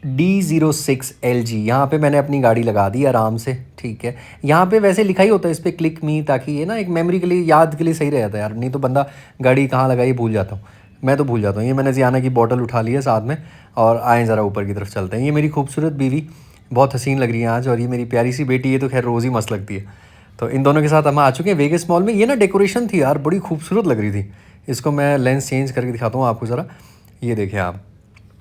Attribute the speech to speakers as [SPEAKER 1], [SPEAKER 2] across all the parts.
[SPEAKER 1] D06LG, यहाँ पे मैंने अपनी गाड़ी लगा दी आराम से। ठीक है, यहाँ पे वैसे लिखा ही होता है इस पर क्लिक मी, ताकि ये ना एक मेमोरी के लिए, याद के लिए सही रहता है यार, नहीं तो बंदा गाड़ी कहाँ लगाई भूल जाता हूँ। मैं तो भूल जाता हूँ। ये मैंने जियाना की बॉटल उठा ली है साथ में, और आए ज़रा ऊपर की तरफ चलते हैं। ये मेरी खूबसूरत बीवी बहुत हसीन लग रही है आज, और ये मेरी प्यारी सी बेटी, ये तो खैर रोज़ ही मस्त लगती है। तो इन दोनों के साथ हम आ चुके हैं वेगस मॉल में। ये ना डेकोरेशन थी यार, बड़ी खूबसूरत लग रही थी। इसको मैं लेंस चेंज करके दिखाता हूँ आपको ज़रा। ये देखें आप,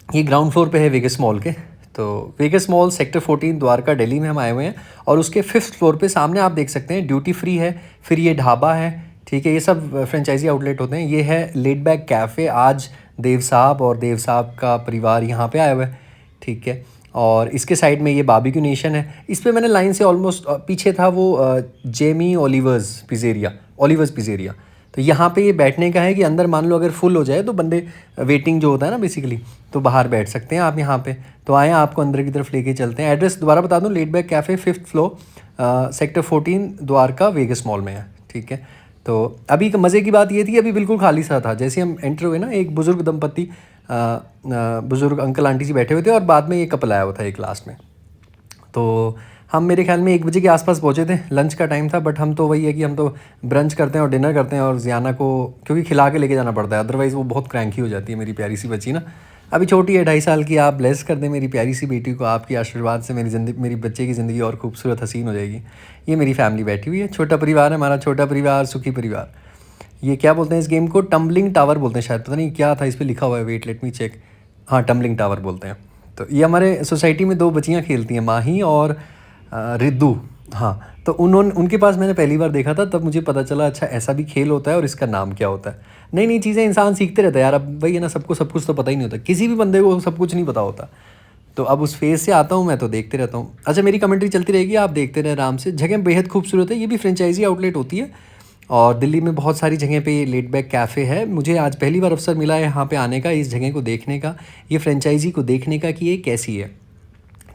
[SPEAKER 1] ये ग्राउंड फ्लोर पे है वेगस मॉल के। तो Vegas mall sector 14 Dwarka Delhi में हम आए हुए हैं, और उसके 5th फ्लोर पे सामने आप देख सकते हैं ड्यूटी फ्री है, फिर ये ढाबा है। ठीक है, ये सब फ्रेंचाइजी आउटलेट होते हैं। ये है लेड बैक कैफ़े। आज देव साहब और देव साहब का परिवार यहाँ पे आया हुआ है। ठीक है, और इसके साइड में ये बारबेक्यू नेशन है। इस पे मैंने लाइन से ऑलमोस्ट, पीछे था वो जेमी ओलिवर्स पिज़ेरिया। तो यहाँ पे ये बैठने का है कि अंदर मान लो अगर फुल हो जाए तो बंदे, वेटिंग जो होता है ना बेसिकली, तो बाहर बैठ सकते हैं आप यहाँ पे। तो आएँ, आपको अंदर की तरफ लेके चलते हैं। एड्रेस दोबारा बता दूँ, laid back cafe 5th floor, sector 14 Dwarka Vegas mall में है। ठीक है, तो अभी मज़े की बात ये थी, अभी बिल्कुल खाली सा था। जैसे हम एंटर हुए ना, एक बुज़ुर्ग दंपत्ति, बुज़ुर्ग अंकल आंटी जी बैठे हुए थे, और बाद में ये कपल आया हुआ था एक लास्ट में। तो हम मेरे ख्याल में 1 बजे के आसपास पहुँचे थे, लंच का टाइम था। बट हम तो वही है कि हम तो ब्रंच करते हैं और डिनर करते हैं, और जियाना को क्योंकि खिला के लेके जाना पड़ता है, अदरवाइज़ वो बहुत क्रैंकी हो जाती है मेरी प्यारी सी बच्ची ना। अभी छोटी है, 2.5 साल की। आप ब्लेस कर दें मेरी प्यारी सी बेटी को, आपकी आशीर्वाद से मेरी बच्चे की ज़िंदगी और खूबसूरत हसीन हो जाएगी। ये मेरी फैमिली बैठी हुई है, छोटा परिवार है हमारा, छोटा परिवार सुखी परिवार। ये क्या बोलते हैं इस गेम को, टम्बलिंग टावर बोलते हैं शायद, पता नहीं क्या था इस पर लिखा हुआ है, वेट लेट मी चेक। हाँ, टम्बलिंग टावर बोलते हैं। तो ये हमारे सोसाइटी में 2 बच्चियाँ खेलती हैं, माही और रिद्धू। हाँ, तो उनके पास मैंने पहली बार देखा था, तब मुझे पता चला अच्छा ऐसा भी खेल होता है और इसका नाम क्या होता है। नई नई चीज़ें इंसान सीखते रहता है यार। अब भाई है ना, सबको सब कुछ तो पता ही नहीं होता, किसी भी बंदे को सब कुछ नहीं पता होता। तो अब उस फेज़ से आता हूँ मैं, तो देखते रहता हूँ। अच्छा, मेरी कमेंट्री चलती रहेगी, आप देखते रहे आराम से। जगह बेहद खूबसूरत है, ये भी फ्रेंचाइजी आउटलेट होती है, और दिल्ली में बहुत सारी जगह पे ये लेड बैक कैफ़े है। मुझे आज पहली बार अवसर मिला है यहाँ पे आने का, इस जगह को देखने का, ये फ्रेंचाइजी को देखने का कि ये कैसी है।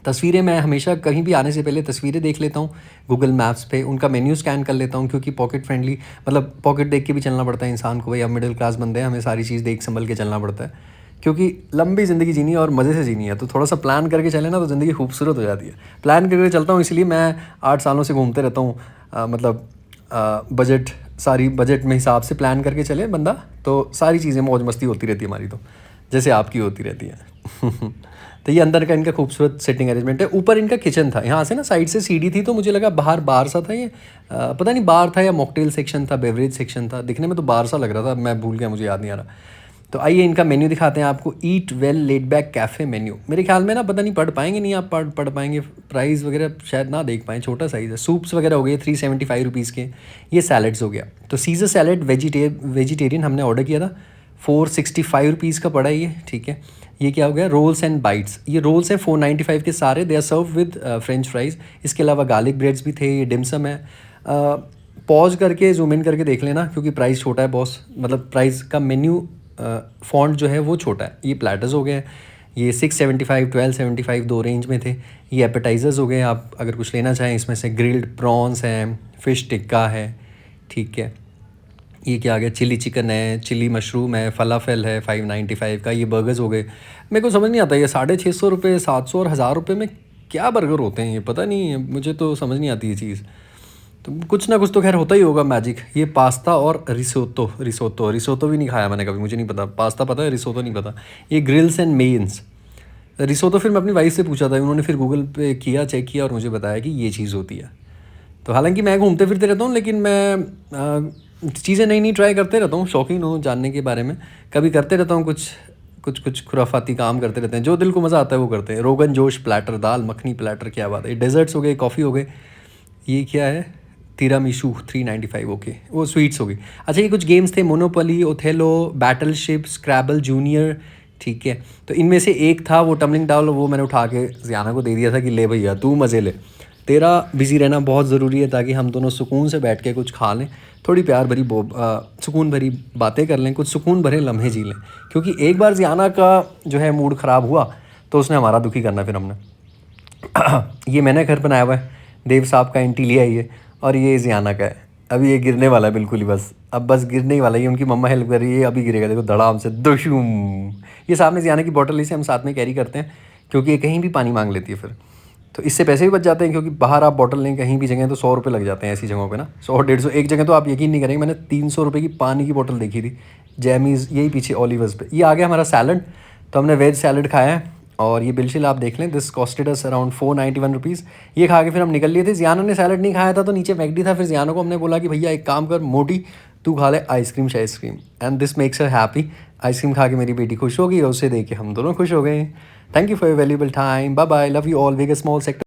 [SPEAKER 1] तस्वीरें मैं हमेशा कहीं भी आने से पहले तस्वीरें देख लेता हूँ गूगल मैप्स पे, उनका मेन्यू स्कैन कर लेता हूँ, क्योंकि पॉकेट फ्रेंडली, मतलब पॉकेट देख के भी चलना पड़ता है इंसान को। भाई अब मिडिल क्लास बंदे हैं, हमें सारी चीज़ देख संभल के चलना पड़ता है, क्योंकि लंबी ज़िंदगी जीनी है और मज़े से जीनी है। तो थोड़ा सा प्लान करके चले ना, तो ज़िंदगी खूबसूरत हो जाती है। प्लान करके चलता हूँ, इसलिए मैं 8 सालों से घूमते रहता हूँ। मतलब बजट में हिसाब से प्लान करके चले बंदा, तो सारी चीज़ें मौज मस्ती होती रहती है हमारी, तो जैसे आपकी होती रहती है। तो ये अंदर का इनका खूबसूरत सिटिंग अरेंजमेंट है। ऊपर इनका किचन था, यहाँ से ना साइड से सीढ़ी थी, तो मुझे लगा बाहर बार सा था ये। पता नहीं बार था या मॉकटेल सेक्शन था, बेवरेज सेक्शन था, दिखने में तो बार सा लग रहा था, मैं भूल गया, मुझे याद नहीं आ रहा। तो आइए इनका मेन्यू दिखाते हैं आपको। ईट well laid back cafe menu. मेरे ख्याल में ना, पता नहीं पढ़ पाएंगे नहीं आप, पढ़ पाएंगे, प्राइस वगैरह शायद ना देख पाएँ, छोटा साइज़ है। सूप्स वगैरह हो गए 375 रुपीज़ के। ये सैलड्स हो गया, तो सीज़र सैलड वेजिटेरियन हमने ऑर्डर किया था, 465 रुपीज़ का पड़ा ये। ठीक है, ये क्या हो गया, रोल्स एंड बाइट्स। ये रोल्स हैं 495 के सारे, they are serve with French fries. इसके अलावा गार्लिक ब्रेड्स भी थे, ये डिमसम है। पॉज करके जूम इन करके देख लेना, क्योंकि प्राइस छोटा है बॉस, मतलब प्राइस का मेन्यू फॉन्ट जो है वो छोटा है। ये प्लेटर्स हो गए, ये 675 1275 दो रेंज में थे। ये एपेटाइज़र्स हो गए, आप अगर कुछ लेना चाहें इसमें से, ग्रिल्ड प्रॉन्स हैं, फ़िश टिक्का है। ठीक है, ये क्या आ गया, चिली चिकन है, चिली मशरूम है, फलाफल है 595 का। ये बर्गर्स हो गए। मेरे को समझ नहीं आता, ये 650 रुपये, 700 और 1000 रुपये में क्या बर्गर होते हैं, ये पता नहीं है मुझे, तो समझ नहीं आती ये चीज़। तो कुछ ना कुछ तो खैर होता ही होगा मैजिक। ये पास्ता और रिसोतो भी नहीं खाया मैंने कभी, मुझे नहीं पता। पास्ता पता है, रिसोतो नहीं पता। ये ग्रिल्स एंड मेन्स। रिसोतो फिर मैं अपनी वाइफ से पूछा था, उन्होंने फिर गूगल पे किया, चेक किया, और मुझे बताया कि ये चीज़ होती है। तो हालांकि मैं घूमते फिरते रहता हूँ, लेकिन मैं चीज़ें नई नई ट्राई करते रहता हूँ, शौकीन हूँ जानने के बारे में। कभी करते रहता हूँ कुछ खुराफाती काम करते रहते हैं, जो दिल को मज़ा आता है वो करते हैं। रोगन जोश प्लेटर, दाल मखनी प्लेटर, क्या बात है। डेजर्ट्स हो गए, कॉफ़ी हो गए। ये क्या है, तिरामिशू 395, ओके, वो स्वीट्स हो गई। अच्छा, ये कुछ गेम्स थे, मोनोपोली, ओथेलो, बैटलशिप, स्क्रैबल जूनियर। ठीक है, तो इनमें से एक था वो टम्बलिंग टावर, वो मैंने उठा के जियाना को दे दिया था कि ले भैया तू मज़े ले, तेरा बिज़ी रहना बहुत ज़रूरी है, ताकि हम दोनों सुकून से बैठ के कुछ खा लें, थोड़ी प्यार भरी सुकून भरी बातें कर लें, कुछ सुकून भरे लम्हे जी लें। क्योंकि एक बार जियाना का जो है मूड ख़राब हुआ, तो उसने हमारा दुखी करना फिर हमने। ये मैंने घर बनाया हुआ है, देव साहब का इंटीलिया ये, और ये जियाना का है। अभी ये गिरने वाला है बिल्कुल ही, बस गिरने ही वाला है। ये उनकी मम्मा हेल्प कर रही है, अभी गिरेगा, देखो धड़ाम से दुशूम। ये सामने जियाना की बॉटल, इसे हम साथ में कैरी करते हैं, क्योंकि ये कहीं भी पानी मांग लेती है फिर। तो इससे पैसे भी बच जाते हैं, क्योंकि बाहर आप बॉटल लें कहीं भी जगह तो 100 रुपये लग जाते हैं ऐसी जगहों पे ना, 100-150। एक जगह तो आप यकीन नहीं करेंगे, मैंने 300 रुपये की पानी की बोतल देखी थी जैमीज़, यही पीछे ओलिवर्स पे। ये आ गया हमारा सैलड, तो हमने वेज सैलड खाया है। और ये बिल शील आप देख लें, this costed us around 491 rupees. ये खा के फिर हम निकल लिए थे। जियाना ने सैलड नहीं खाया था तो नीचे मैकडी था, फिर जियाना को हमने बोला कि भैया एक काम कर मोटी, तू खा ले आइसक्रीम शाइसक्रीम, and this makes her happy. Ice cream खा के मेरी बेटी खुश हो गई और उसे देख के हम दोनों खुश हो गए। Thank you for your valuable time, bye bye, love you all, big small sector.